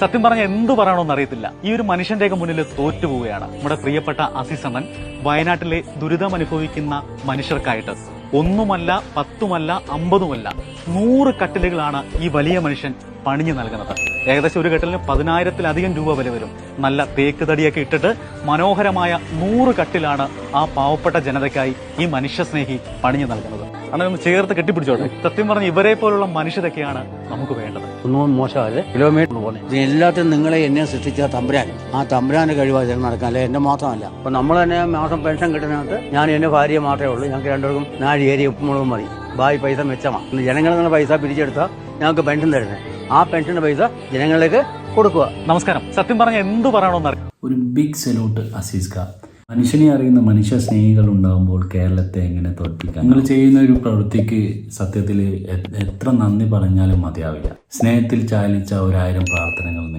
സത്യം പറഞ്ഞ എന്തു പറയണമെന്ന് അറിയത്തില്ല. ഈ ഒരു മനുഷ്യന്റെയൊക്കെ മുന്നിൽ തോറ്റുപോവുകയാണ്. നമ്മുടെ പ്രിയപ്പെട്ട അസീസ് അണ്ണൻ വയനാട്ടിലെ ദുരിതം അനുഭവിക്കുന്ന മനുഷ്യർക്കായിട്ട് ഒന്നുമല്ല 10മല്ല 50മല്ല 100 കട്ടിലുകളാണ് ഈ വലിയ മനുഷ്യൻ പണിഞ്ഞു നൽകുന്നത്. ഏകദേശം ഒരു കട്ടിലിന് 10,000-ലധികം രൂപ വില വരും. നല്ല തേക്ക് തടിയൊക്കെ ഇട്ടിട്ട് മനോഹരമായ 100 കട്ടിലാണ് ആ പാവപ്പെട്ട ജനതയ്ക്കായി ഈ മനുഷ്യസ്നേഹി പണിഞ്ഞു നൽകുന്നത്. അങ്ങനെ ചേർത്ത് കെട്ടിപ്പിടിച്ചോട്ടെ. സത്യം പറഞ്ഞ ഇവരെ പോലുള്ള മനുഷ്യരൊക്കെയാണ് നമുക്ക് വേണ്ടത്. ഒന്നും മോശമല്ലേ, കിലോമീറ്റർ പോലെ എല്ലാത്തിനും നിങ്ങളെ എന്നെ സൃഷ്ടിച്ച തമ്പുരാൻ, ആ തമ്പുരാന്റെ കഴിവാണ് നടക്കാൻ, അല്ലെ എന്റെ മാത്രമല്ല. അപ്പൊ നമ്മൾ തന്നെ മാസം പെൻഷൻ കിട്ടുന്നതിനകത്ത് ഞാൻ എന്റെ ഭാര്യ മാത്രമേ ഉള്ളൂ. ഞങ്ങൾക്ക് രണ്ടുപേർക്കും 4 ഏരി ഉപ്പുമുളകും മതി. ബാക്കി പൈസ മെച്ചമാണ്. ജനങ്ങളിൽ നിന്ന് പൈസ പിരിച്ചെടുത്താൽ ഞങ്ങൾക്ക് പെൻഷൻ തരുന്നത്. ആ പെൻഷന്റെ പൈസ ജനങ്ങളിലേക്ക് കൊടുക്കുക. നമസ്കാരം. സത്യം പറഞ്ഞ എന്തു പറയണമെന്ന് അറിയാം. ഒരു ബിഗ് സല്യൂട്ട് അസീസ് ഖാൻ. മനുഷ്യനെ അറിയുന്ന മനുഷ്യ സ്നേഹികൾ ഉണ്ടാകുമ്പോൾ കേരളത്തെ എങ്ങനെ തോൽപ്പിക്കാം? നിങ്ങൾ ചെയ്യുന്ന ഒരു പ്രവൃത്തിക്ക് സത്യത്തിൽ എത്ര നന്ദി പറഞ്ഞാലും മതിയാവില്ല. സ്നേഹത്തിൽ ചാലിച്ച 1000 പ്രാർത്ഥനകൾ